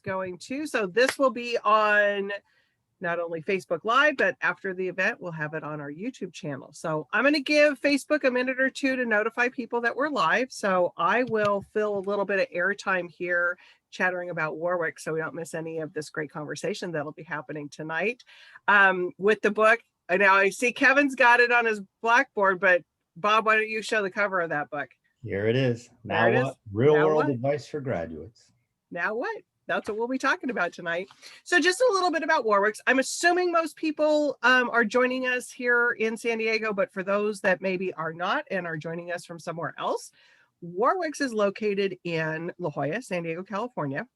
going to. So this will be on not only Facebook Live, but after the event, we'll have it on our YouTube channel. So I'm going to give Facebook a minute or two to notify people that we're live. So I will fill a little bit of airtime here chattering about Warwick so we don't miss any of this great conversation that'll be happening tonight with the book. Now I see Kevin's got it on his blackboard, but Bob, why don't you show the cover of that book? Here it is. Now Now it what? is. Real Now world what? advice for graduates. Now what? That's what we'll be talking about tonight. So just a little bit about Warwick's. I'm assuming most people are joining us here in San Diego, but for those that maybe are not and are joining us from somewhere else, Warwick's is located in La Jolla, San Diego, California.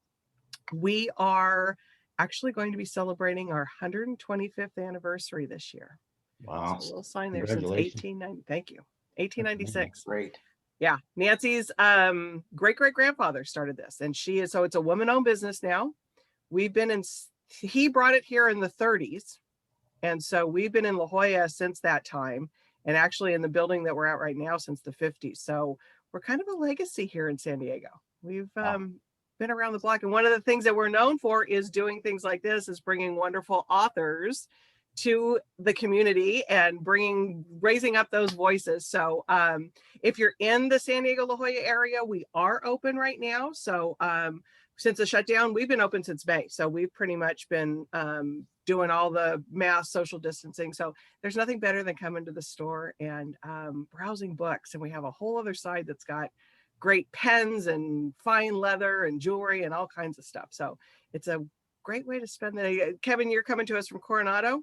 We are actually going to be celebrating our 125th anniversary this year. Wow. So a little sign there since 1890. Thank you. 1896. Great. Yeah, Nancy's great-great-grandfather started this, and she is, so it's a woman-owned business now. We've been in, he brought it here in the 30s, and so we've been in La Jolla since that time, and actually in the building that we're at right now since the 50s. So we're kind of a legacy here in San Diego. We've been around the block, and one of the things that we're known for is doing things like this, is bringing wonderful authors to the community and raising up those voices. So if you're in the San Diego La Jolla area, we are open right now. So since the shutdown, we've been open since May. So we've pretty much been doing all the mass social distancing. So there's nothing better than coming to the store and browsing books. And we have a whole other side that's got great pens and fine leather and jewelry and all kinds of stuff. So it's a great way to spend the day. Kevin, you're coming to us from Coronado.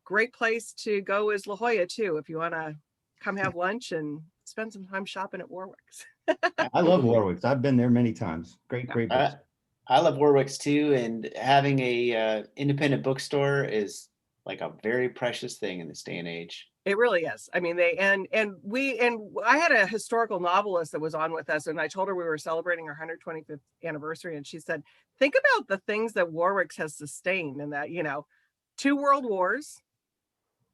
Great place to go is La Jolla too, if you want to come have lunch and spend some time shopping at Warwick's. I love Warwick's. I've been there many times. Great books. I love Warwick's too, and having a independent bookstore is like a very precious thing in this day and age. It really is. I mean, I had a historical novelist that was on with us, and I told her we were celebrating our 125th anniversary, and she said, think about the things that Warwick's has sustained, and that, 2 world wars,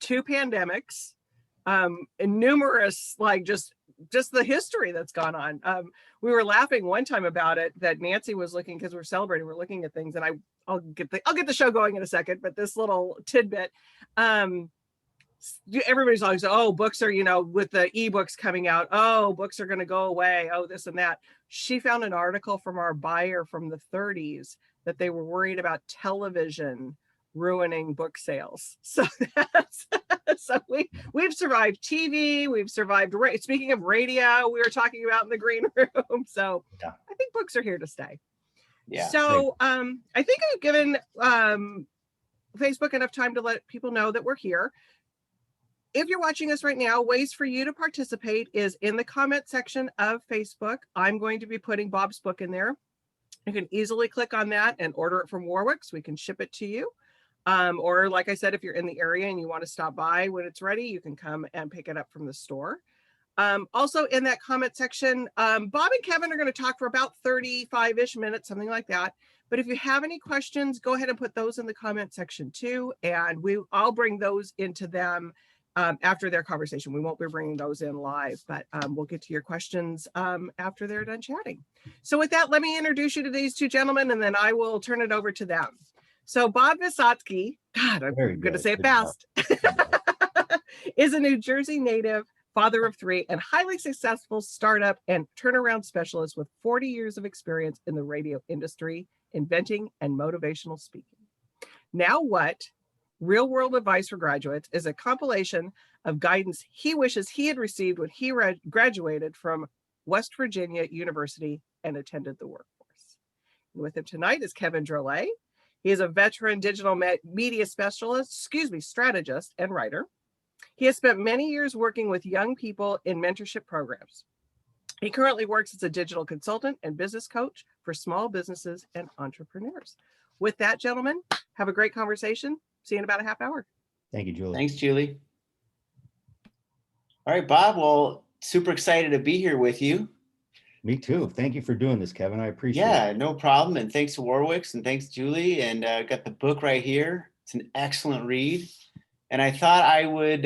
2 pandemics, and numerous, like just the history that's gone on. We were laughing one time about it, that Nancy was looking, because we're celebrating, we're looking at things, and I'll get the show going in a second, but this little tidbit, everybody's always, oh, books are, with the ebooks coming out, oh, books are going to go away, oh, this and that. She found an article from our buyer from the 30s that they were worried about television ruining book sales. So we've survived TV, we've survived, speaking of radio, we were talking about in the green room. So yeah. I think books are here to stay. Yeah. So I think I've given Facebook enough time to let people know that we're here. If you're watching us right now, ways for you to participate is in the comment section of Facebook. I'm going to be putting Bob's book in there. You can easily click on that and order it from Warwick's. We can ship it to you. Or like I said, if you're in the area and you want to stop by when it's ready, you can come and pick it up from the store. Also in that comment section, Bob and Kevin are going to talk for about 35-ish minutes, something like that. But if you have any questions, go ahead and put those in the comment section too. And I'll bring those into them after their conversation. We won't be bringing those in live, but we'll get to your questions after they're done chatting. So with that, let me introduce you to these 2 gentlemen, and then I will turn it over to them. So Bob Visotcky, God, I'm going to say it fast, is a New Jersey native, father of 3, and highly successful startup and turnaround specialist with 40 years of experience in the radio industry, inventing and motivational speaking. Now What? Real World Advice for Graduates is a compilation of guidance he wishes he had received when he graduated from West Virginia University and attended the workforce. And with him tonight is Kevin Drolet. He is a veteran digital media strategist and writer. He has spent many years working with young people in mentorship programs. He currently works as a digital consultant and business coach for small businesses and entrepreneurs. With that, gentlemen, have a great conversation. See you in about a half hour. Thank you, Julie. Thanks, Julie. All right, Bob. Well, super excited to be here with you. Me too. Thank you for doing this, Kevin. I appreciate it. Yeah, no problem. And thanks to Warwick's and thanks, Julie. And got the book right here. It's an excellent read. And I thought I would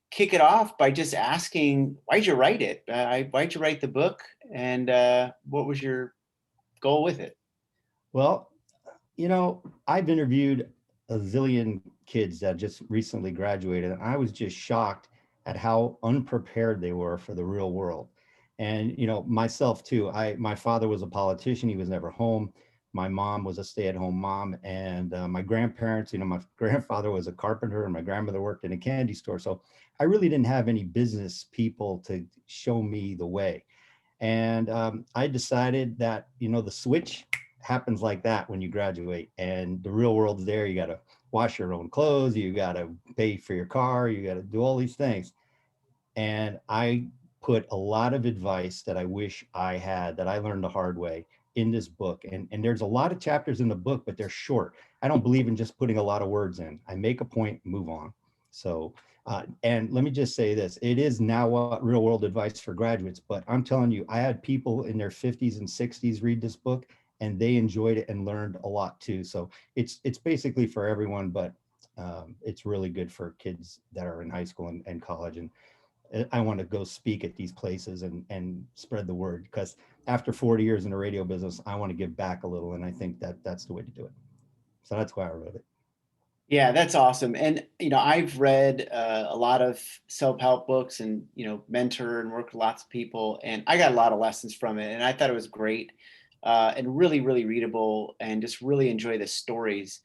kick it off by just asking, why'd you write it? Why'd you write the book? And what was your goal with it? Well, I've interviewed a zillion kids that just recently graduated, and I was just shocked at how unprepared they were for the real world. And myself too. My father was a politician. He was never home. My mom was a stay-at-home mom, and my grandparents. My grandfather was a carpenter, and my grandmother worked in a candy store. So I really didn't have any business people to show me the way. And I decided that, the switch happens like that when you graduate and the real world's there. You got to wash your own clothes. You got to pay for your car. You got to do all these things. And I put a lot of advice that I wish I had, that I learned the hard way, in this book. And there's a lot of chapters in the book, but they're short. I don't believe in just putting a lot of words in. I make a point, move on. So, and let me just say this, it is now what real world advice for graduates, but I'm telling you, I had people in their 50s and 60s read this book, and they enjoyed it and learned a lot too. So it's basically for everyone, but it's really good for kids that are in high school and college. And I want to go speak at these places and spread the word, because after 40 years in the radio business, I want to give back a little. And I think that that's the way to do it. So that's why I wrote it. Yeah, that's awesome. And, I've read a lot of self-help books and, mentor and work with lots of people. And I got a lot of lessons from it. And I thought it was great and really, really readable, and just really enjoy the stories.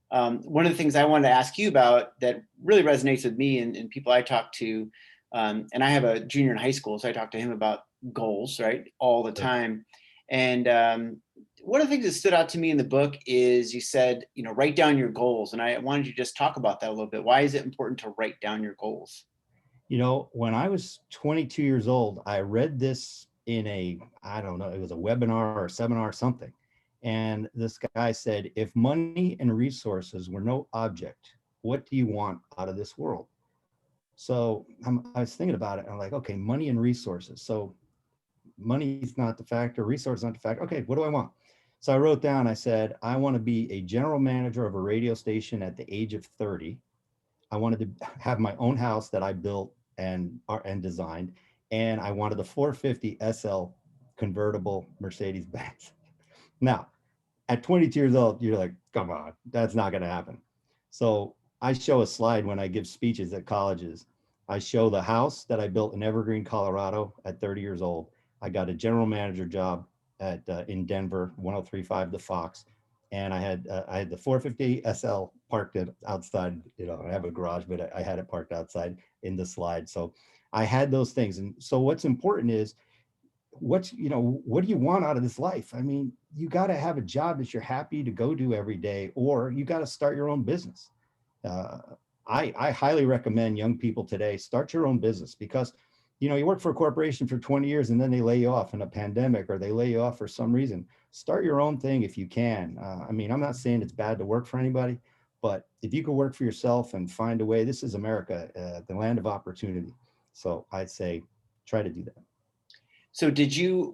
One of the things I wanted to ask you about that really resonates with me and people I talk to, and I have a junior in high school, so I talk to him about goals, right, all the Sure. time. And one of the things that stood out to me in the book is you said, write down your goals. And I wanted you to just talk about that a little bit. Why is it important to write down your goals? When I was 22 years old, I read this in I don't know, it was a webinar or a seminar or something. And this guy said, if money and resources were no object, what do you want out of this world? So I was thinking about it. And I'm like, okay, money and resources. So money's not the factor, resources not the factor. Okay, what do I want? So I wrote down, I said, I want to be a general manager of a radio station at the age of 30. I wanted to have my own house that I built and designed, and I wanted a 450 SL convertible Mercedes Benz. Now, at 22 years old, you're like, come on, that's not going to happen. So I show a slide when I give speeches at colleges. I show the house that I built in Evergreen, Colorado at 30 years old. I got a general manager job at in Denver, 1035 The Fox. And I had the 450 SL parked outside. I have a garage, but I had it parked outside in the slide. So I had those things. And so what's important is, what do you want out of this life? I mean, you got to have a job that you're happy to go do every day, or you got to start your own business. uh, I highly recommend young people today start your own business, because you work for a corporation for 20 years and then they lay you off in a pandemic, or they lay you off for some reason. Start your own thing if you can. I mean, I'm not saying it's bad to work for anybody, but if you could work for yourself and find a way, this is America, the land of opportunity. So I'd say try to do that. So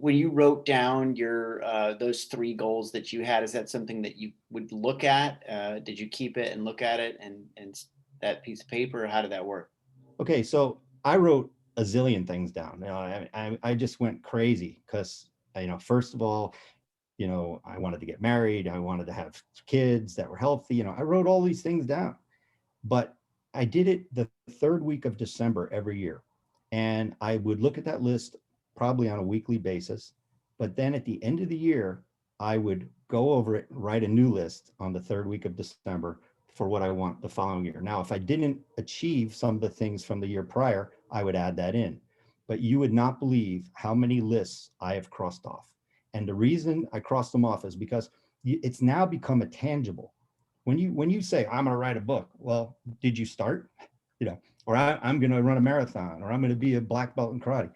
when you wrote down your those three goals that you had, is that something that you would look at? Did you keep it and look at it and that piece of paper? How did that work? Okay, so I wrote a zillion things down. I just went crazy because, first of all, I wanted to get married. I wanted to have kids that were healthy. I wrote all these things down, but I did it the third week of December every year. And I would look at that list probably on a weekly basis. But then at the end of the year, I would go over it, write a new list on the third week of December for what I want the following year. Now, if I didn't achieve some of the things from the year prior, I would add that in. But you would not believe how many lists I have crossed off. And the reason I crossed them off is because it's now become a tangible. When you say, I'm going to write a book, well, did you start? Or I'm going to run a marathon, or I'm going to be a black belt in karate.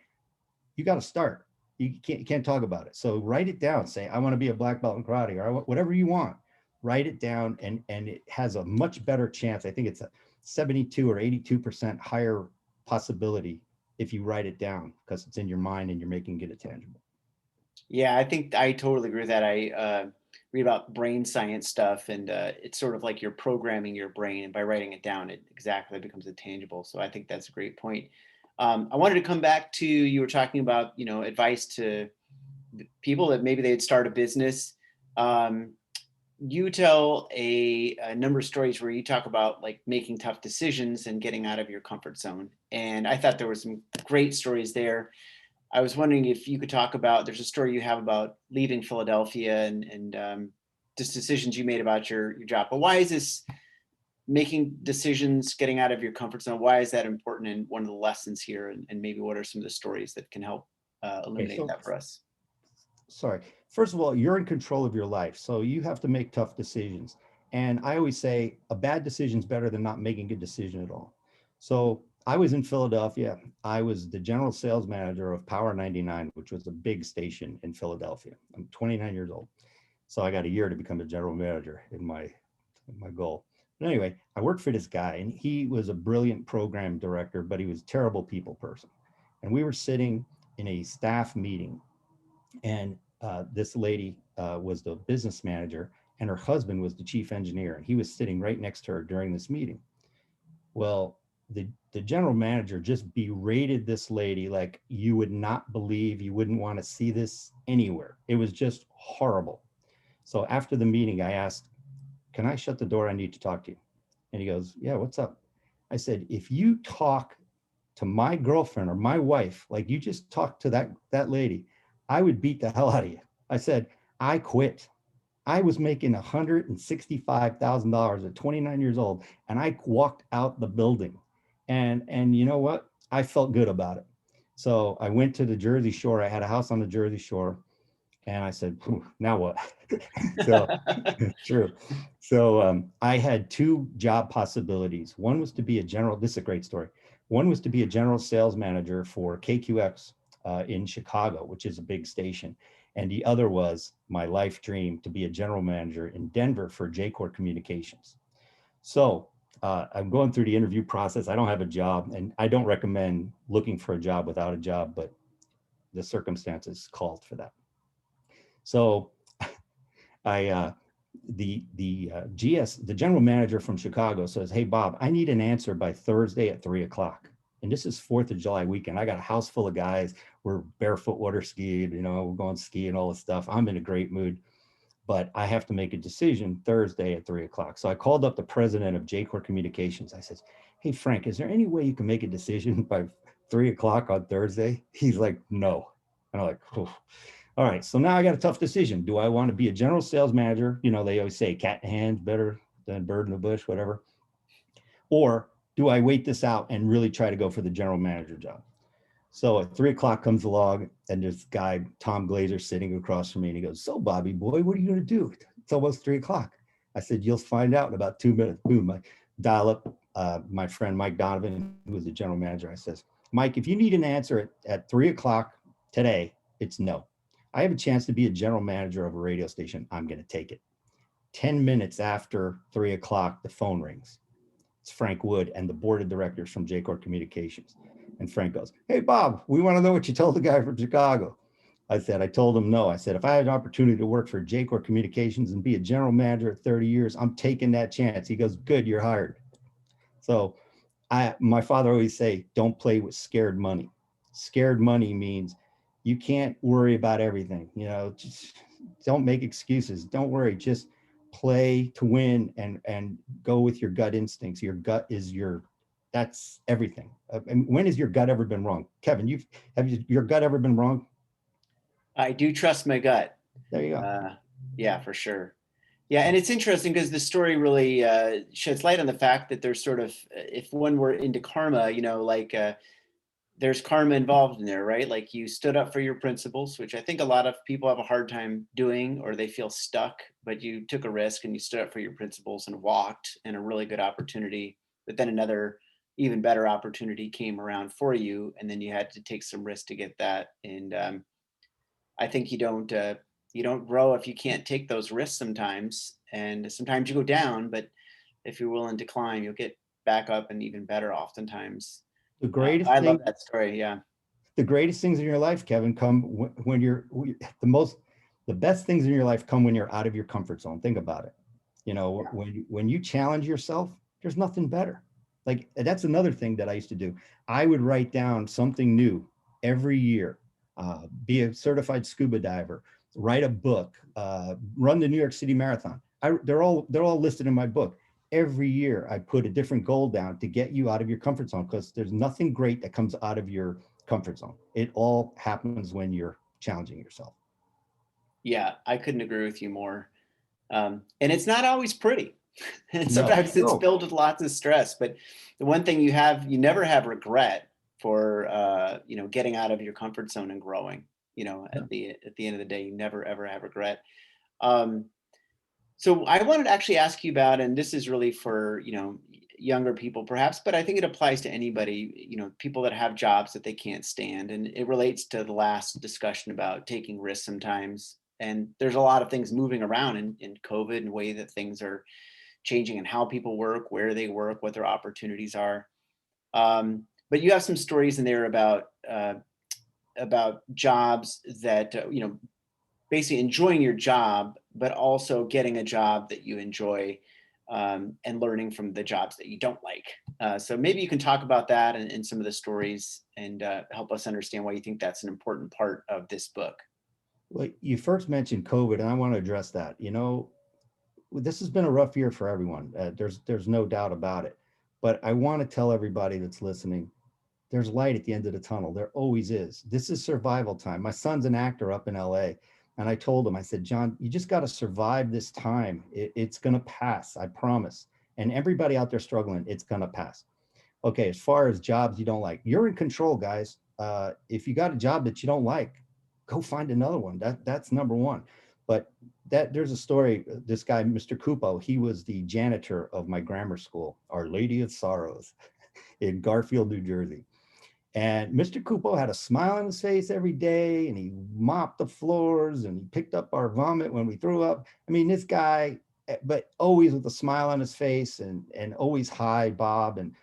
You got to start. You can't talk about it. So write it down. Say, I want to be a black belt in karate, or whatever you want. Write it down, and it has a much better chance. I think it's a 72 or 82% higher possibility if you write it down, because it's in your mind and you're making it tangible. Yeah, I think I totally agree with that. I read about brain science stuff, and it's sort of like you're programming your brain, and by writing it down, it exactly becomes tangible. So I think that's a great point. I wanted to come back to, you were talking about, advice to people that maybe they'd start a business. you tell a number of stories where you talk about like making tough decisions and getting out of your comfort zone. And I thought there were some great stories there. I was wondering if you could talk about, there's a story you have about leaving Philadelphia and just decisions you made about your job. But why is this making decisions, getting out of your comfort zone? Why is that important? And one of the lessons here, and maybe what are some of the stories that can help illuminate so that for us? sorry. First of all, you're in control of your life, so you have to make tough decisions. And I always say a bad decision is better than not making a decision at all. So I was in Philadelphia. I was the general sales manager of Power 99, which was a big station in Philadelphia. I'm 29 years old. So I got a year to become a general manager in my goal. But anyway, I worked for this guy, and he was a brilliant program director, but he was a terrible people person. And we were sitting in a staff meeting, and this lady was the business manager, and her husband was the chief engineer, and he was sitting right next to her during this meeting. Well, the general manager just berated this lady like you would not believe. You wouldn't want to see this anywhere. It was just horrible. So after the meeting, I asked, "Can I shut the door? I need to talk to you." And he goes, "Yeah, what's up?" I said, "If you talk to my girlfriend or my wife like you just talked to that lady, I would beat the hell out of you." I said, "I quit. I was making $165,000 at 29 years old, and I walked out the building. And you know what? I felt good about it. So I went to the Jersey Shore. I had a house on the Jersey Shore, and I said, now what?" So true. So I had two job possibilities. One was to be a general, this is a great story. One was to be a general sales manager for KQX in Chicago, which is a big station. And the other was my life dream to be a general manager in Denver for J-Core Communications. So I'm going through the interview process. I don't have a job, and I don't recommend looking for a job without a job, but the circumstances called for that. So I the general manager from Chicago says, "Hey Bob, I need an answer by Thursday at 3:00." And this is 4th of July weekend. I got a house full of guys. We're barefoot water skiing, we're going skiing, all this stuff. I'm in a great mood, but I have to make a decision Thursday at 3:00. So I called up the president of J-Core Communications. I said, "Hey Frank, is there any way you can make a decision by 3:00 on Thursday?" He's like, "No." And I'm like, "Oof." All right, so now I got a tough decision. Do I want to be a general sales manager? They always say cat in hand better than bird in the bush, whatever. Or do I wait this out and really try to go for the general manager job? So at 3:00 comes along, and this guy, Tom Glazer, sitting across from me, and he goes, "So Bobby boy, what are you going to do? It's almost 3:00. I said, "You'll find out in about 2 minutes." Boom, I dial up my friend Mike Donovan, who was the general manager. I says, "Mike, if you need an answer at 3:00 today, it's no. I have a chance to be a general manager of a radio station. I'm going to take it." 10 minutes after 3:00, the phone rings. It's Frank Wood and the board of directors from J-Core Communications. And Frank goes, "Hey, Bob, we want to know what you told the guy from Chicago." I said, I told him no. I said, if I had an opportunity to work for J-Core Communications and be a general manager at 30 years, I'm taking that chance. He goes, "Good, you're hired." So my father always say, don't play with scared money. Scared money means you can't worry about everything. Just don't make excuses. Don't worry. Just play to win and go with your gut instincts. Your gut is that's everything. And when has your gut ever been wrong? Kevin, your gut ever been wrong? I do trust my gut. There you go. Yeah, for sure. Yeah, and it's interesting because the story really sheds light on the fact that there's sort of, if one were into karma, there's karma involved in there, right? Like you stood up for your principles, which I think a lot of people have a hard time doing, or they feel stuck, but you took a risk and you stood up for your principles and walked in a really good opportunity. But then another even better opportunity came around for you, and then you had to take some risk to get that. And I think you don't grow if you can't take those risks sometimes. And sometimes you go down, but if you're willing to climb, you'll get back up and even better oftentimes. The greatest I thing love that story. Yeah. the greatest things in your life, Kevin, come when the best things in your life come when you're out of your comfort zone. Think about it. When you challenge yourself, there's nothing better. Like that's another thing that I used to do. I would write down something new every year, be a certified scuba diver, write a book, run the New York City Marathon. they're all listed in my book. Every year I put a different goal down to get you out of your comfort zone, because there's nothing great that comes out of your comfort zone. It all happens when you're challenging yourself. Yeah, I couldn't agree with you more. And it's not always pretty. And No, sometimes it's no. filled with lots of stress. But the one thing you never have regret for getting out of your comfort zone and growing. No. At the end of the day, you never ever have regret. Um, so I wanted to actually ask you about, and this is really for younger people perhaps, but I think it applies to anybody, people that have jobs that they can't stand, and it relates to the last discussion about taking risks sometimes. And there's a lot of things moving around in COVID and the way that things are changing and how people work, where they work, what their opportunities are. But you have some stories in there about jobs that basically enjoying your job, but also getting a job that you enjoy, and learning from the jobs that you don't like. So maybe you can talk about that and some of the stories, and help us understand why you think that's an important part of this book. Well, you first mentioned COVID, and I want to address that. This has been a rough year for everyone. There's no doubt about it. But I want to tell everybody that's listening, there's light at the end of the tunnel. There always is. This is survival time. My son's an actor up in LA. And I told him, I said, John, you just got to survive this time. It's going to pass. I promise. And everybody out there struggling, it's going to pass. Okay. As far as jobs you don't like, you're in control, guys. If you got a job that you don't like, go find another one. That's number one. But there's a story. This guy, Mr. Cupo, he was the janitor of my grammar school, Our Lady of Sorrows, in Garfield, New Jersey. And Mr. Cupo had a smile on his face every day, and he mopped the floors, and he picked up our vomit when we threw up. I mean, this guy, but always with a smile on his face, and always, hi, Bob. And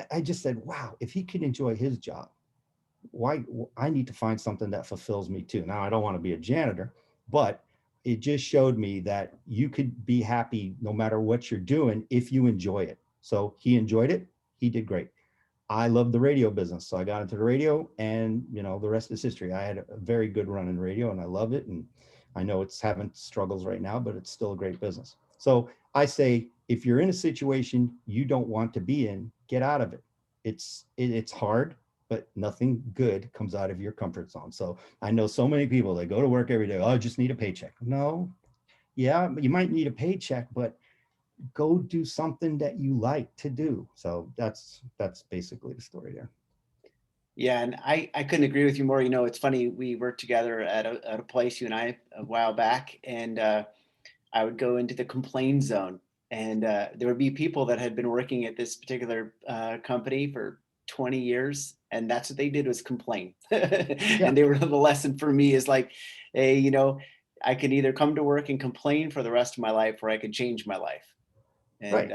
I just said, wow, if he can enjoy his job, why I need to find something that fulfills me too. Now, I don't want to be a janitor, but it just showed me that you could be happy no matter what you're doing if you enjoy it. So he enjoyed it. He did great. I love the radio business. So I got into the radio, and the rest is history. I had a very good run in radio, and I love it. And I know it's having struggles right now, but it's still a great business. So I say, if you're in a situation you don't want to be in, get out of it. It's hard, but nothing good comes out of your comfort zone. So I know so many people, they go to work every day. Oh, I just need a paycheck. No, yeah, you might need a paycheck, but go do something that you like to do. So that's basically the story there. Yeah, and I couldn't agree with you more. It's funny, we worked together at a place, you and I, a while back, and I would go into the complaint zone, and there would be people that had been working at this particular company for 20 years, and that's what they did, was complain. Yeah, And they were the lesson for me is like, hey, I can either come to work and complain for the rest of my life, or I could change my life. And right.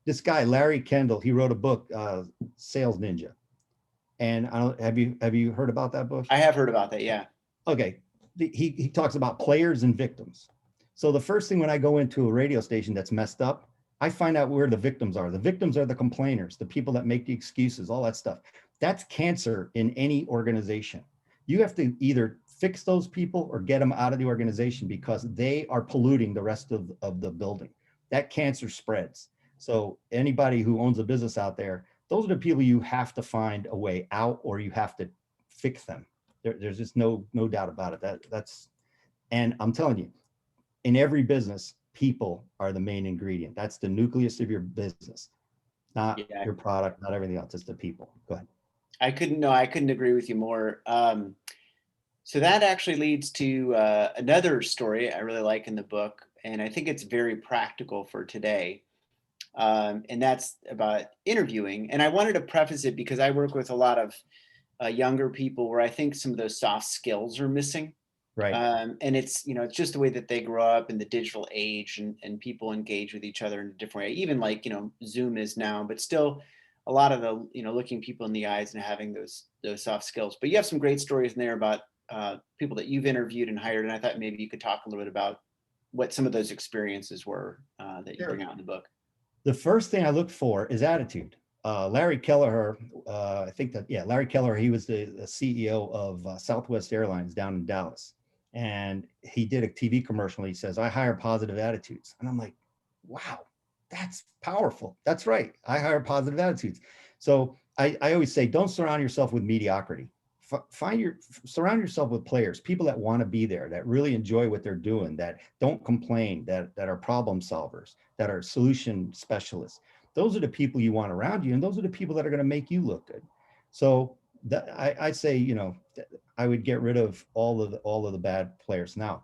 This guy, Larry Kendall, he wrote a book, Sales Ninja. And I don't, have you heard about that book? I have heard about that. Yeah. Okay. He talks about players and victims. So the first thing when I go into a radio station that's messed up, I find out where the victims are. The victims are the complainers, the people that make the excuses, all that stuff. That's cancer in any organization. You have to either fix those people or get them out of the organization, because they are polluting the rest of the building. That cancer spreads. So anybody who owns a business out there, those are the people you have to find a way out, or you have to fix them. There's just no doubt about it. And I'm telling you, in every business, people are the main ingredient. That's the nucleus of your business, not Yeah. your product, not everything else. It's the people. Go ahead. I couldn't agree with you more. So that actually leads to another story I really like in the book, and I think it's very practical for today. And that's about interviewing. And I wanted to preface it because I work with a lot of younger people where I think some of those soft skills are missing. Right. And it's just the way that they grow up in the digital age, and people engage with each other in a different way, even like Zoom is now, but still a lot of the looking people in the eyes and having those soft skills. But you have some great stories in there about people that you've interviewed and hired, and I thought maybe you could talk a little bit about what some of those experiences were that you bring out in the book. The first thing I look for is attitude. Larry Kelleher, Larry Kelleher, he was the CEO of Southwest Airlines down in Dallas. And he did a TV commercial. He says, I hire positive attitudes. And I'm like, wow, that's powerful. That's right. I hire positive attitudes. So I always say, don't surround yourself with mediocrity. Surround yourself with players, people that want to be there, that really enjoy what they're doing, that don't complain, that are problem solvers, that are solution specialists. Those are the people you want around you, and those are the people that are going to make you look good. So I say, I would get rid of all of the bad players. Now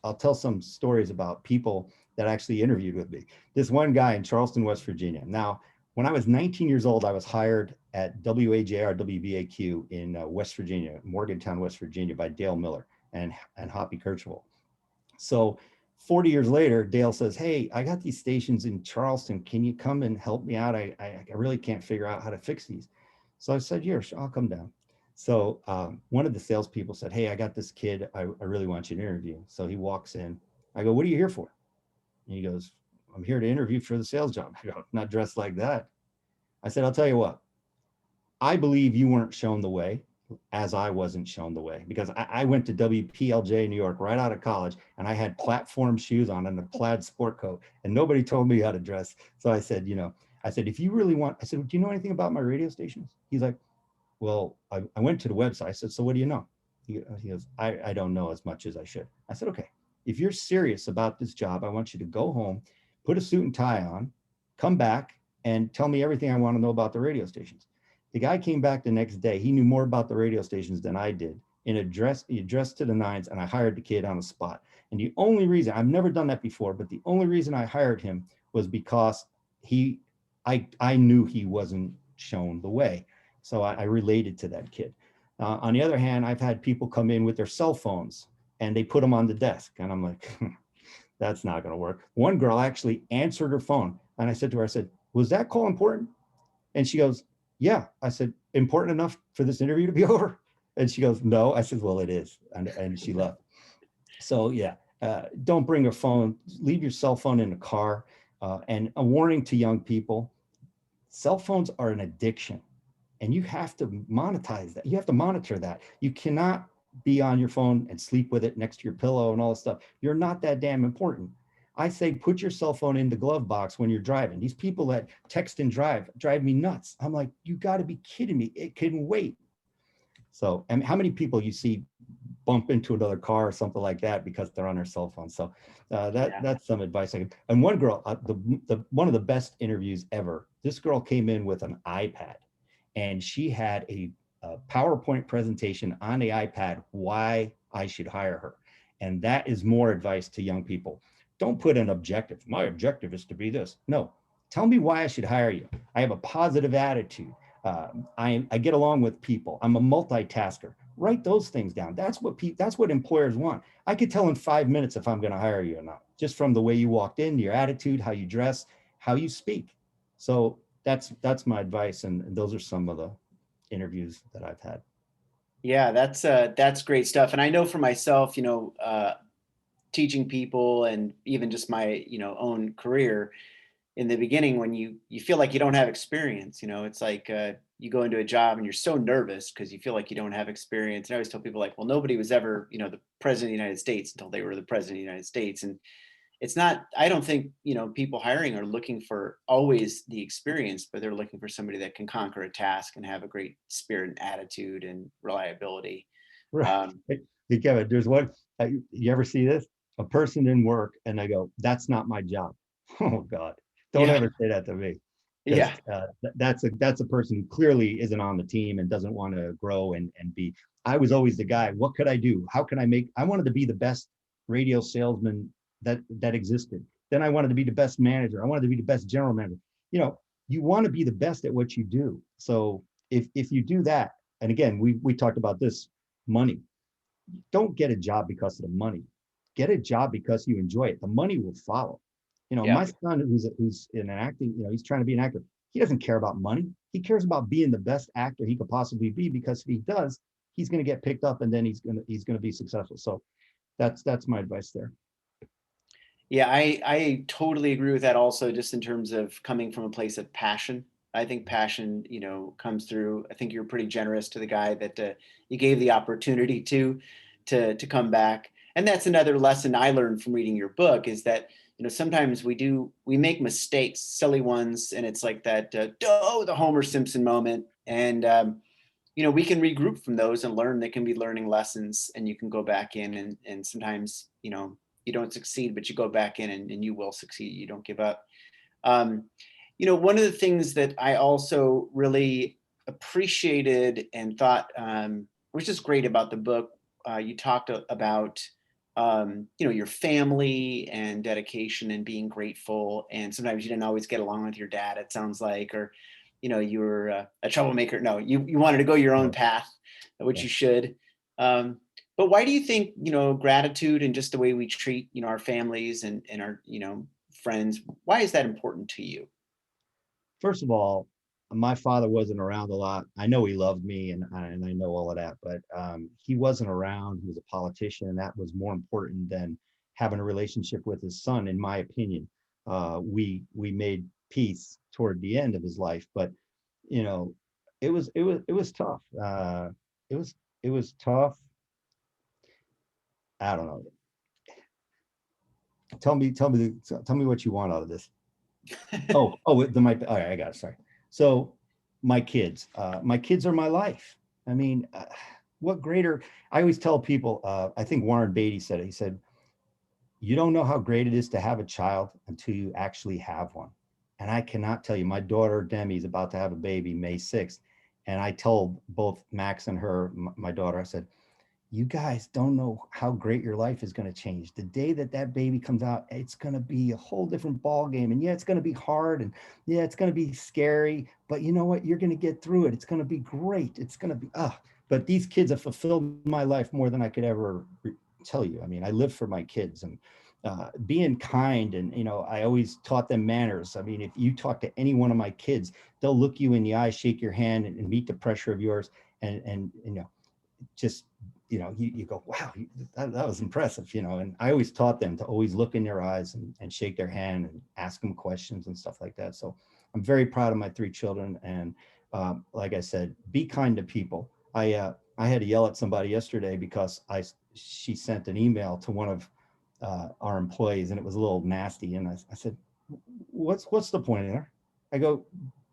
I'll tell some stories about people that actually interviewed with me. This one guy in Charleston, West Virginia. Now, when I was 19 years old, I was hired at WAJR WBAQ in West Virginia, Morgantown, West Virginia, by Dale Miller and Hoppy Kercheval. So 40 years later, Dale says, hey, I got these stations in Charleston. Can you come and help me out? I really can't figure out how to fix these. So I said, yeah, sure, I'll come down. So one of the salespeople said, hey, I got this kid. I really want you to interview. So he walks in. I go, what are you here for? And he goes, I'm here to interview for the sales job. I go, not dressed like that. I said, I'll tell you what, I believe you weren't shown the way as I wasn't shown the way, because I went to WPLJ New York right out of college, and I had platform shoes on and a plaid sport coat, and nobody told me how to dress. So I said, if you really want, I said, do you know anything about my radio stations? He's like, well, I went to the website. I said, so what do you know? He goes, I don't know as much as I should. I said, okay, if you're serious about this job, I want you to go home, put a suit and tie on, come back and tell me everything I want to know about the radio stations. The guy came back the next day. He knew more about the radio stations than I did. He dressed to the nines, and I hired the kid on the spot. And the only reason, I've never done that before, but the only reason I hired him was because I knew he wasn't shown the way. So I related to that kid. On the other hand, I've had people come in with their cell phones and they put them on the desk. And I'm like, that's not going to work. One girl actually answered her phone. And I said to her, was that call important? And she goes, yeah. I said, important enough for this interview to be over? And she goes, no. I said, well, it is. And she left. So yeah, don't bring a phone. Leave your cell phone in the car. And a warning to young people, cell phones are an addiction. And you have to monetize that. You have to monitor that. You cannot be on your phone and sleep with it next to your pillow and all this stuff. You're not that damn important. I say, put your cell phone in the glove box when you're driving. These people that text and drive me nuts. I'm like, you got to be kidding me. It can wait. So, and how many people you see bump into another car or something like that because they're on their cell phone? So that's some advice I can. And one girl, one of the best interviews ever, this girl came in with an iPad. And she had a PowerPoint presentation on the iPad why I should hire her. And that is more advice to young people. Don't put an objective. My objective is to be this. No, tell me why I should hire you. I have a positive attitude. I get along with people. I'm a multitasker. Write those things down. That's what employers want. I could tell in 5 minutes if I'm going to hire you or not, just from the way you walked in, your attitude, how you dress, how you speak. So that's my advice, and those are some of the interviews that I've had. Yeah, that's great stuff. And I know for myself, teaching people and even just my, own career in the beginning, when you feel like you don't have experience, it's like you go into a job and you're so nervous because you feel like you don't have experience. And I always tell people like, well, nobody was ever, the president of the United States until they were the president of the United States. And it's not, I don't think, people hiring are looking for always the experience, but they're looking for somebody that can conquer a task and have a great spirit and attitude and reliability. Right. Hey, Kevin, there's one, you ever see this? A person in work and they go, that's not my job. Oh God, don't ever say that to me. Yeah. That's a person who clearly isn't on the team and doesn't want to grow and be. I was always the guy. What could I do? How can I wanted to be the best radio salesman that existed. Then I wanted to be the best manager. I wanted to be the best general manager. You want to be the best at what you do. So if you do that, and again, we talked about this, money. Don't get a job because of the money. Get a job because you enjoy it. The money will follow. My son who's in an acting, he's trying to be an actor. He doesn't care about money. He cares about being the best actor he could possibly be, because if he does, he's going to get picked up and then he's going to be successful. So that's my advice there. Yeah, I totally agree with that also, just in terms of coming from a place of passion. I think passion, comes through. I think you're pretty generous to the guy that you gave the opportunity to come back. And that's another lesson I learned from reading your book, is that, sometimes we make mistakes, silly ones. And it's like that, the Homer Simpson moment. And, we can regroup from those and learn. They can be learning lessons, and you can go back in, and sometimes, you don't succeed, but you go back in, and you will succeed. You don't give up. Um, One of the things that I also really appreciated and thought, which is great about the book, you talked about, your family and dedication and being grateful. And sometimes you didn't always get along with your dad, it sounds like, or, you were a troublemaker. No, you wanted to go your own path, which Yeah. you should. But why do you think, gratitude and just the way we treat, our families and our, friends, why is that important to you? First of all, my father wasn't around a lot. I know he loved me, and I know all of that, but he wasn't around. He was a politician, and that was more important than having a relationship with his son, in my opinion. We made peace toward the end of his life, but you know, it was tough. It was tough. I don't know. Tell me what you want out of this. All right, I got it. Sorry. So my kids are my life. I mean, what greater? I always tell people. I think Warren Beatty said it. He said, "You don't know how great it is to have a child until you actually have one." And I cannot tell you. My daughter Demi is about to have a baby May 6th, and I told both Max and her, my daughter, I said, you guys don't know how great your life is going to change. The day that that baby comes out, it's going to be a whole different ball game. And yeah, it's going to be hard, and yeah, it's going to be scary, but you know what? You're going to get through it. It's going to be great. It's going to be, but these kids have fulfilled my life more than I could ever tell you. I mean, I live for my kids, and being kind, and I always taught them manners. I mean, if you talk to any one of my kids, they'll look you in the eye, shake your hand, and meet the pressure of yours. And just you go, wow, that was impressive. And I always taught them to always look in their eyes, and shake their hand, and ask them questions and stuff like that. So I'm very proud of my three children. And like I said, be kind to people. I had to yell at somebody yesterday because she sent an email to one of our employees, and it was a little nasty. And I said, what's the point in there? I go,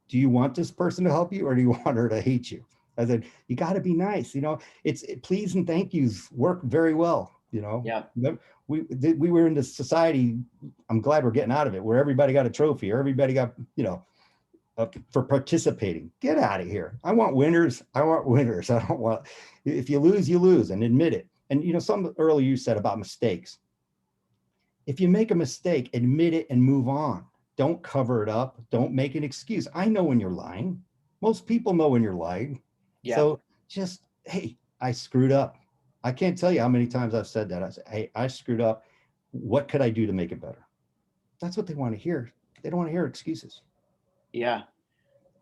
do you want this person to help you, or do you want her to hate you? I said, you got to be nice. Please and thank yous work very well. Yeah. We were in this society. I'm glad we're getting out of it, where everybody got a trophy, or everybody got, for participating. Get out of here. I want winners. I don't want, if you lose, you lose, and admit it. And, some earlier you said about mistakes. If you make a mistake, admit it and move on. Don't cover it up. Don't make an excuse. I know when you're lying. Most people know when you're lying. Yeah. So just, hey, I screwed up. I can't tell you how many times I've said that. I said, hey, I screwed up. What could I do to make it better? That's what they want to hear. They don't want to hear excuses. Yeah.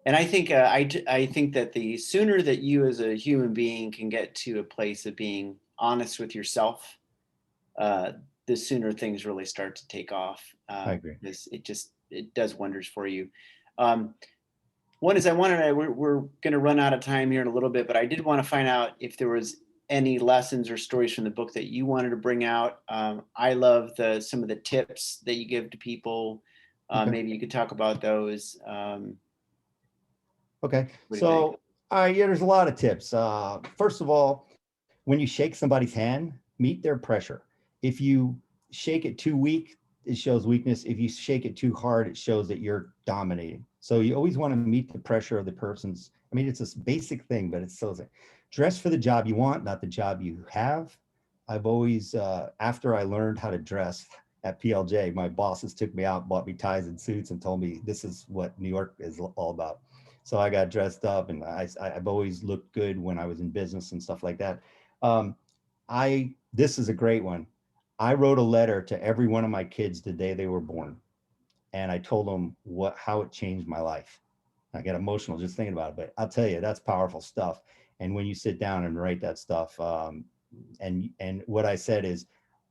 And I think I think that the sooner that you as a human being can get to a place of being honest with yourself, the sooner things really start to take off. I agree. It does wonders for you. One is we're going to run out of time here in a little bit, but I did want to find out if there was any lessons or stories from the book that you wanted to bring out. I love some of the tips that you give to people. Okay. Maybe you could talk about those. Okay. So there's a lot of tips. First of all, when you shake somebody's hand, meet their pressure. If you shake it too weak, it shows weakness. If you shake it too hard, it shows that you're dominating. So you always want to meet the pressure of the person's. I mean, it's a basic thing, but it's still dress for the job you want, not the job you have. I've always, after I learned how to dress at PLJ, my bosses took me out, bought me ties and suits, and told me this is what New York is all about. So I got dressed up, and I've always looked good when I was in business and stuff like that. This is a great one. I wrote a letter to every one of my kids the day they were born, and I told them how it changed my life. I get emotional just thinking about it, but I'll tell you, that's powerful stuff. And when you sit down and write that stuff, and what I said is,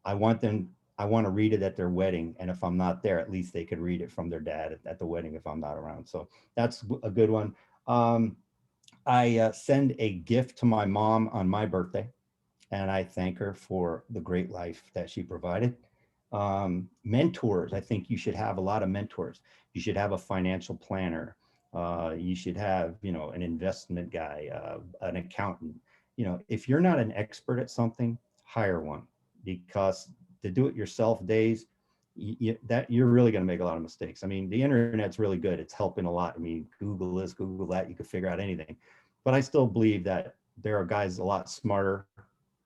I want to read it at their wedding, and if I'm not there, at least they could read it from their dad at the wedding if I'm not around. So that's a good one. I send a gift to my mom on my birthday. and I thank her for the great life that she provided. Mentors, I think you should have a lot of mentors. You should have a financial planner. You should have, an investment guy, an accountant. If you're not an expert at something, hire one, because the do-it-yourself days, that you're really going to make a lot of mistakes. I mean, the internet's really good. It's helping a lot. I mean, Google this, Google that. You can figure out anything. But I still believe that there are guys a lot smarter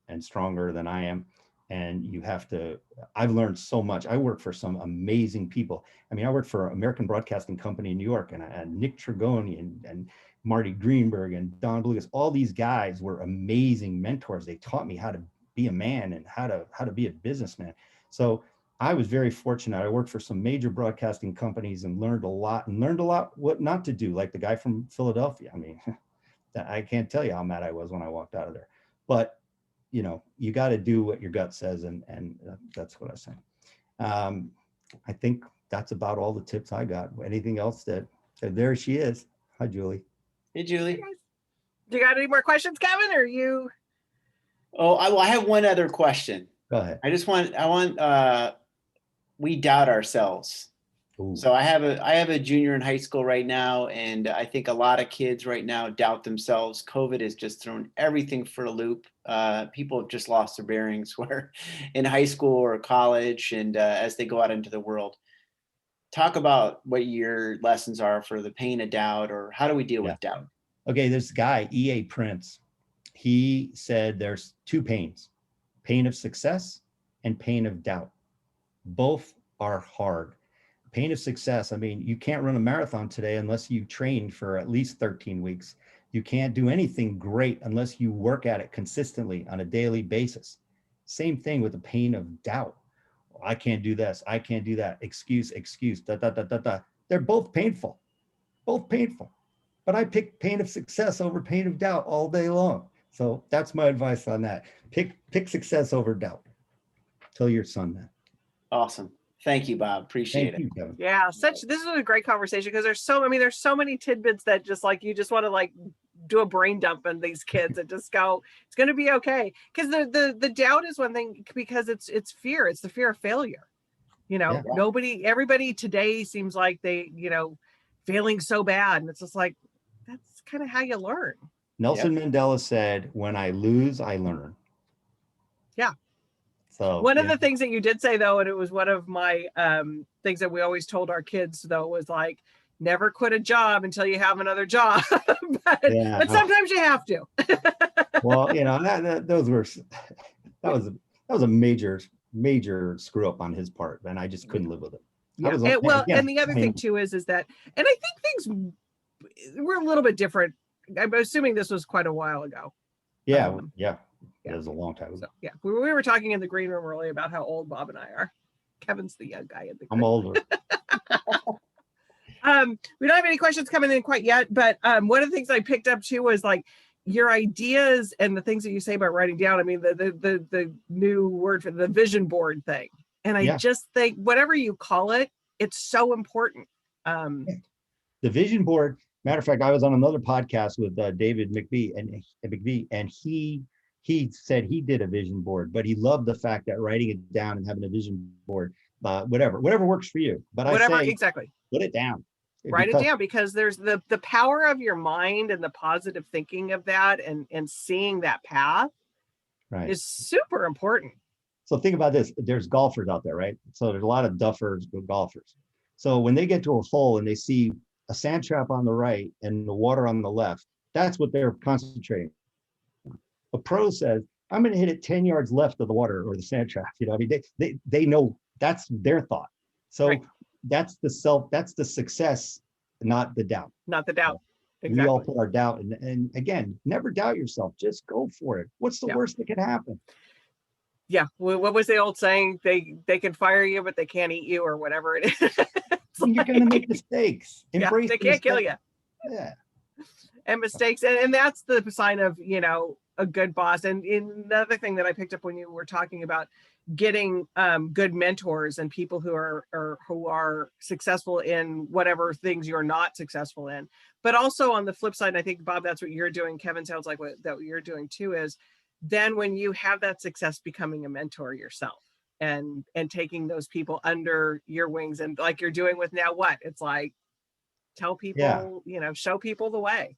and stronger than I am. And you have to, I've learned so much. I work for some amazing people. I mean, I worked for American Broadcasting Company in New York, and Nick Trigoni and Marty Greenberg and Don Blugas. All these guys were amazing mentors. They taught me how to be a man and how to be a businessman. So I was very fortunate. I worked for some major broadcasting companies and learned a lot what not to do. Like the guy from Philadelphia. I mean, I can't tell you how mad I was when I walked out of there. But you got to do what your gut says, and that's what I say. I think that's about all the tips I got. Anything else there she is. Hi, Julie. Hey, Julie. Do you got any more questions, Kevin, or you? Oh, I have one other question. Go ahead. We doubt ourselves. Ooh. So I have a junior in high school right now, and I think a lot of kids right now doubt themselves. COVID has just thrown everything for a loop. People have just lost their bearings where in high school or college, and as they go out into the world. Talk about what your lessons are for the pain of doubt, or how do we deal with doubt? Okay, this guy, E.A. Prince, he said there's two pains, pain of success and pain of doubt. Both are hard. Pain of success, I mean, you can't run a marathon today unless you train for at least 13 weeks. You can't do anything great unless you work at it consistently on a daily basis. Same thing with the pain of doubt. I can't do this. I can't do that. Excuse, da, da, da, da, da. They're both painful, But I pick pain of success over pain of doubt all day long. So that's my advice on that. Pick success over doubt. Tell your son that. Awesome. Thank you, Bob. Appreciate it. You, Kevin. Yeah, this is a great conversation, because there's so many tidbits that just you just want to do a brain dump on these kids and just go, it's going to be okay. Because the doubt is one thing, because it's fear. It's the fear of failure. Yeah. Everybody today seems like they, failing so bad. And it's just that's kind of how you learn. Nelson Mandela said, when I lose, I learn. Yeah. So one of the things that you did say, though, and it was one of my things that we always told our kids, though, was never quit a job until you have another job. but sometimes you have to. Well, that was a major screw up on his part, and I just couldn't live with it. Yeah. And the other thing too is that, and I think things were a little bit different. I'm assuming this was quite a while ago. Yeah. It was a long time ago. So, we were talking in the green room earlier about how old Bob and I are. Kevin's the young guy in the green I'm older. We don't have any questions coming in quite yet, but one of the things I picked up too was your ideas and the things that you say about writing down. I mean, the new word for the vision board thing. And I just think whatever you call it, it's so important. The vision board, matter of fact, I was on another podcast with David McBee, and he said he did a vision board, but he loved the fact that writing it down and having a vision board, whatever works for you. But I say, exactly, put it down. Write it down, because there's the power of your mind and the positive thinking of that and seeing that path is super important. So think about this. There's golfers out there, right? So there's a lot of duffers with golfers. So when they get to a hole and they see a sand trap on the right and the water on the left, that's what they're concentrating on. A pro says, I'm going to hit it 10 yards left of the water or the sand trap. I mean, they know that's their thought. So that's the success, not the doubt. Not the doubt. Exactly. We all put our doubt in. And again, never doubt yourself. Just go for it. What's the worst that could happen? Yeah. What was the old saying? They can fire you, but they can't eat you, or whatever it is. You're going to make mistakes. Embrace they can't kill you. Yeah. And mistakes. And that's the sign of, a good boss. And another thing that I picked up when you were talking about getting good mentors and people who are successful in whatever things you're not successful in. But also on the flip side, I think, Bob, that's what you're doing. Kevin, sounds like that what you're doing too, is then when you have that success, becoming a mentor yourself and taking those people under your wings, and like you're doing with Now What, it's like, tell Yeah. people, show people the way.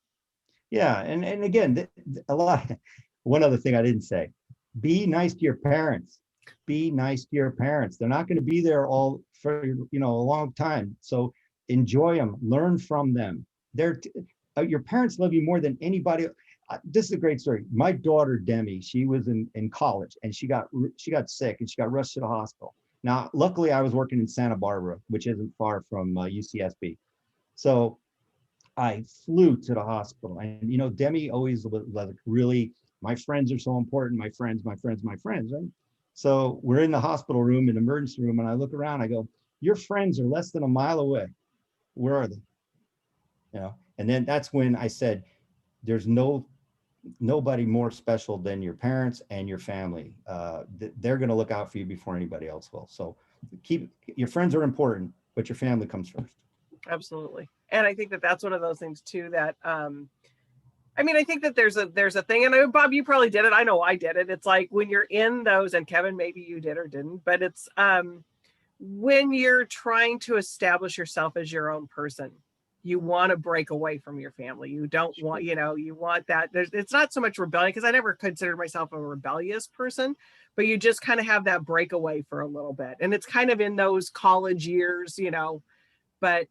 Yeah. And again, a lot, one other thing I didn't say, be nice to your parents. Be nice to your parents. They're not going to be there all for, a long time. So enjoy them, learn from them. Your parents love you more than anybody. This is a great story. My daughter, Demi, she was in college and she got sick and she got rushed to the hospital. Now, luckily I was working in Santa Barbara, which isn't far from UCSB. So I flew to the hospital, and Demi always was like, really, my friends are so important. My friends, right? So we're in the hospital room, in the emergency room, and I look around. I go, "Your friends are less than a mile away. Where are they?" And then that's when I said, "There's nobody more special than your parents and your family. They're going to look out for you before anybody else will. So your friends are important, but your family comes first." Absolutely. And I think that that's one of those things too, that I think that there's a thing, and I know, Bob, you probably did it. I know I did it. It's like when you're in those, and Kevin, maybe you did or didn't, but it's when you're trying to establish yourself as your own person, you want to break away from your family. You don't want, you want that. It's not so much rebellion, because I never considered myself a rebellious person, but you just kind of have that breakaway for a little bit. And it's kind of in those college years, but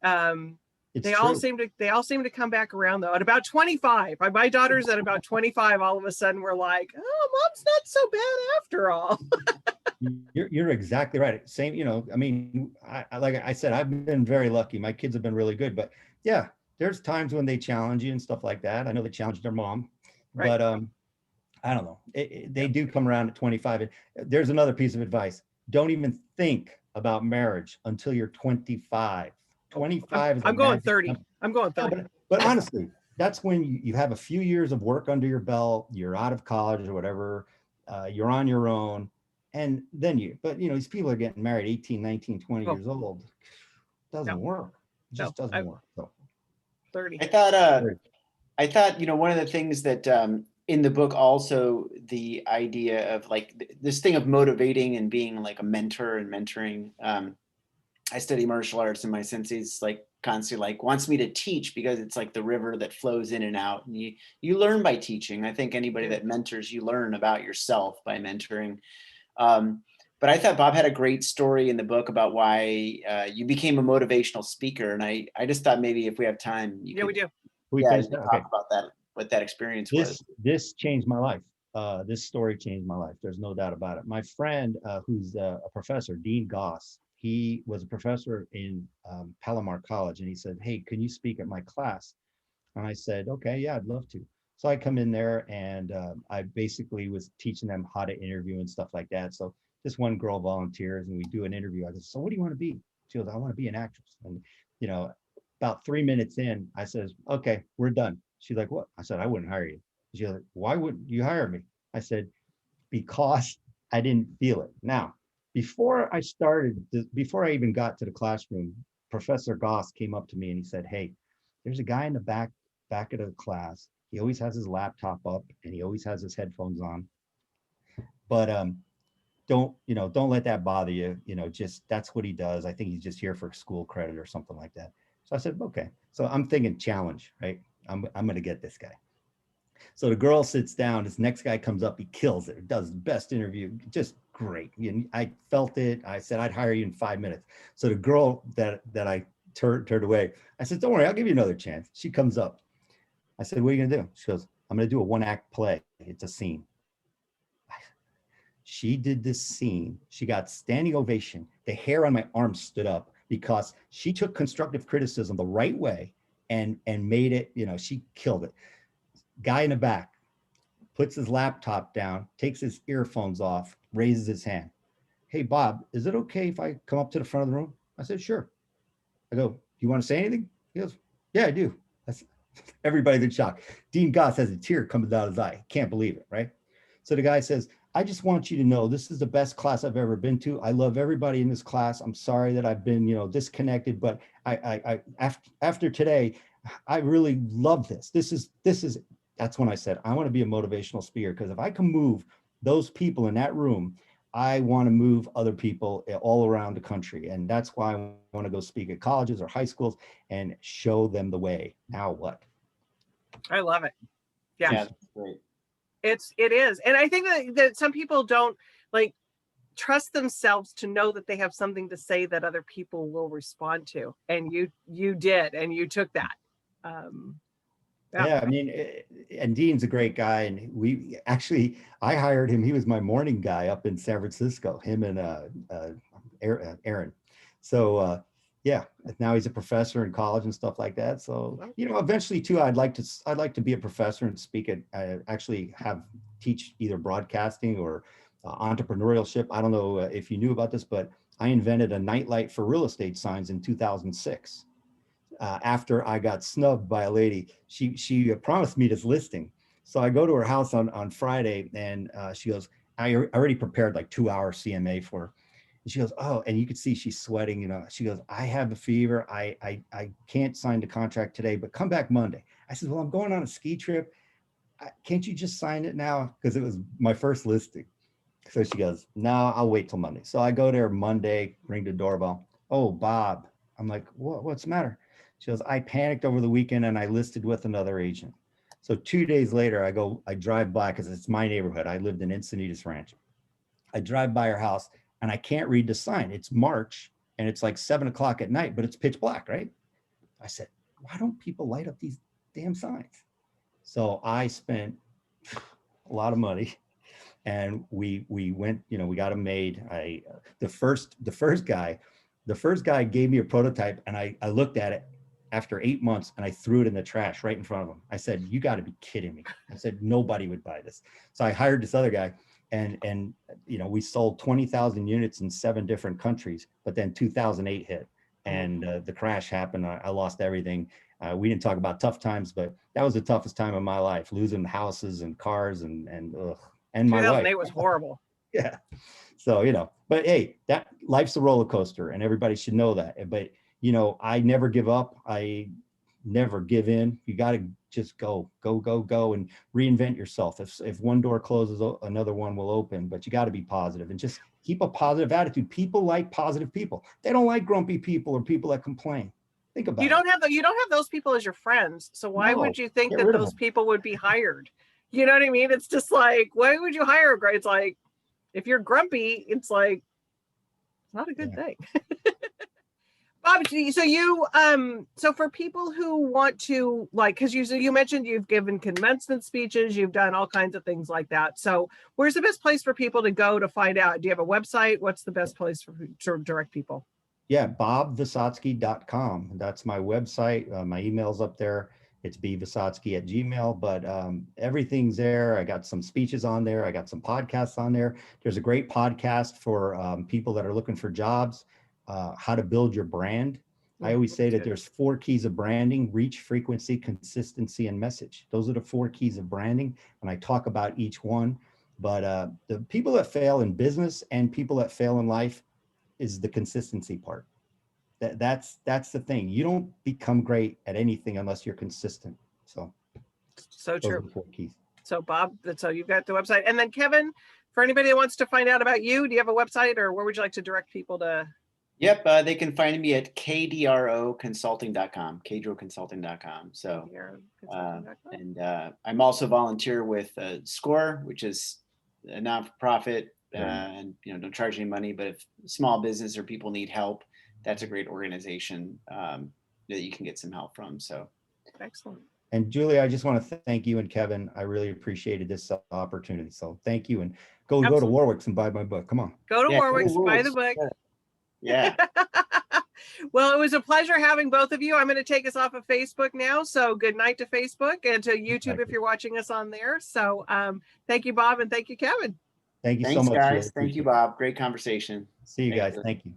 they all seem to come back around, though. At about 25, my daughters at about 25, all of a sudden were like, "Oh, mom's not so bad after all." You're exactly right. Same, like I said, I've been very lucky. My kids have been really good, but yeah, there's times when they challenge you and stuff like that. I know they challenged their mom, Right. but I don't know. They do come around at 25. There's another piece of advice. Don't even think about marriage until you're 25. 25 is I'm going 30. I'm going 30. No, but honestly, that's when you have a few years of work under your belt, you're out of college or whatever, you're on your own. And then these people are getting married 18, 19, 20 years old. Doesn't work. It just doesn't work. So 30. I thought, one of the things that in the book, also the idea of like this thing of motivating and being like a mentor and mentoring. I study martial arts, and my sensei's like constantly like wants me to teach, because it's like the river that flows in and out, and you learn by teaching. I think anybody that mentors, you learn about yourself by mentoring. But I thought Bob had a great story in the book about why you became a motivational speaker, and I just thought maybe if we have time, we do. Talk about that, what that experience was. This changed my life. This story changed my life. There's no doubt about it. My friend, who's a professor, Dean Goss, he was a professor in Palomar College, and he said, "Hey, can you speak at my class?" And I said, "Okay, yeah, I'd love to." So I come in there, and I basically was teaching them how to interview and stuff like that. So this one girl volunteers, and we do an interview. I said, "So what do you want to be?" She goes, "I want to be an actress." And about 3 minutes in, I says, "Okay, we're done." She's like, "What?" I said, "I wouldn't hire you." She's like, "Why wouldn't you hire me?" I said, "Because I didn't feel it." Now, before I even got to the classroom, Professor Goss came up to me and he said, "Hey, there's a guy in the back of the class. He always has his laptop up and he always has his headphones on. But don't let that bother you. Just that's what he does. I think he's just here for school credit or something like that." So I said, "Okay." So I'm thinking challenge, right? I'm going to get this guy. So the girl sits down. This next guy comes up. He kills it. Does the best interview. Just great. I felt it. I said, "I'd hire you in 5 minutes." So the girl that I turned away, I said, "Don't worry, I'll give you another chance." She comes up. I said, "What are you going to do?" She goes, "I'm going to do a 1-act play. It's a scene." She did this scene. She got standing ovation. The hair on my arm stood up because she took constructive criticism the right way and made it, she killed it. Guy in the back puts his laptop down, takes his earphones off, raises his hand. "Hey, Bob, is it okay if I come up to the front of the room?" I said, "Sure." I go, "Do you want to say anything?" He goes, "Yeah, I do." Everybody's in shock. Dean Goss has a tear coming out of his eye. Can't believe it, right? So the guy says, "I just want you to know this is the best class I've ever been to. I love everybody in this class. I'm sorry that I've been, disconnected, but I after today, I really love this. This is that's when I said, I want to be a motivational speaker, because if I can move those people in that room, I want to move other people all around the country. And that's why I want to go speak at colleges or high schools and show them the way. Now what? I love it. Yeah, Yeah, that's great. it is. And I think that some people don't like trust themselves to know that they have something to say that other people will respond to. And you did, and you took that. Yeah, I mean, and Dean's a great guy, and I hired him. He was my morning guy up in San Francisco, him and Aaron. So yeah, now he's a professor in college and stuff like that. So eventually too, I'd like to be a professor and speak at teach either broadcasting or entrepreneurship. I don't know if you knew about this, but I invented a nightlight for real estate signs in 2006. After I got snubbed by a lady. She promised me this listing. So I go to her house on Friday, and she goes, I already prepared like 2-hour CMA for her. And she goes, oh, and you could see she's sweating, She goes, I have a fever. I can't sign the contract today, but come back Monday. I said, well, I'm going on a ski trip. Can't you just sign it now? Because it was my first listing. So she goes, no, I'll wait till Monday. So I go there Monday, ring the doorbell. Oh, Bob. I'm like, what's the matter? She goes, I panicked over the weekend and I listed with another agent. So 2 days later, I drive by, because it's my neighborhood. I lived in Encinitas Ranch. I drive by her house and I can't read the sign. It's March and it's like 7 o'clock at night, but it's pitch black, right? I said, why don't people light up these damn signs? So I spent a lot of money, and we went, we got them made. The first guy gave me a prototype, and I looked at it after 8 months and I threw it in the trash right in front of him. I said, you got to be kidding me. I said, nobody would buy this. So I hired this other guy, and we sold 20,000 units in 7 different countries, but then 2008 hit and the crash happened. I lost everything. We didn't talk about tough times, but that was the toughest time of my life, losing houses and cars and my wife. 2008 was horrible. Yeah. So, but hey, that life's a roller coaster and everybody should know that. But, I never give up. I never give in. You got to just go and reinvent yourself. If one door closes, another one will open, but you got to be positive and just keep a positive attitude. People like positive people. They don't like grumpy people or people that complain. Think about it. You don't have those people as your friends. So why would you think that those people would be hired? You know what I mean? It's just like, why would you hire a guy? It's like, if you're grumpy, it's like, it's not a good thing. Bob, so for people who want to, like, because you mentioned you've given commencement speeches, you've done all kinds of things like that. So where's the best place for people to go to find out? Do you have a website? What's the best place to direct people? Yeah, bobvisotcky.com. That's my website. My email's up there. It's bvisotcky@gmail.com, but everything's there. I got some speeches on there. I got some podcasts on there. There's a great podcast for people that are looking for jobs, how to build your brand. I always say that there's 4 keys of branding: reach, frequency, consistency, and message. Those are the 4 keys of branding. And I talk about each one, but the people that fail in business and people that fail in life is the consistency part. That's the thing. You don't become great at anything unless you're consistent. So true. 4 keys. So Bob, so you've got the website. And then Kevin, for anybody that wants to find out about you, do you have a website, or where would you like to direct people to? Yep, they can find me at kdroconsulting.com, kdroconsulting.com. So, and I'm also volunteer with SCORE, which is a not-for-profit, and don't charge any money, but if small business or people need help, that's a great organization that you can get some help from. So excellent. And Julie, I just want to thank you and Kevin. I really appreciated this opportunity. So thank you, and go to Warwick's and buy my book. Come on. Go to Warwick's, buy the book. Yeah. Well, it was a pleasure having both of you. I'm going to take us off of Facebook now. So good night to Facebook and to YouTube if you're watching us on there. So thank you, Bob, and thank you, Kevin. Thank you so much, guys. Thank you, Bob. Great conversation. See you guys. Thank you.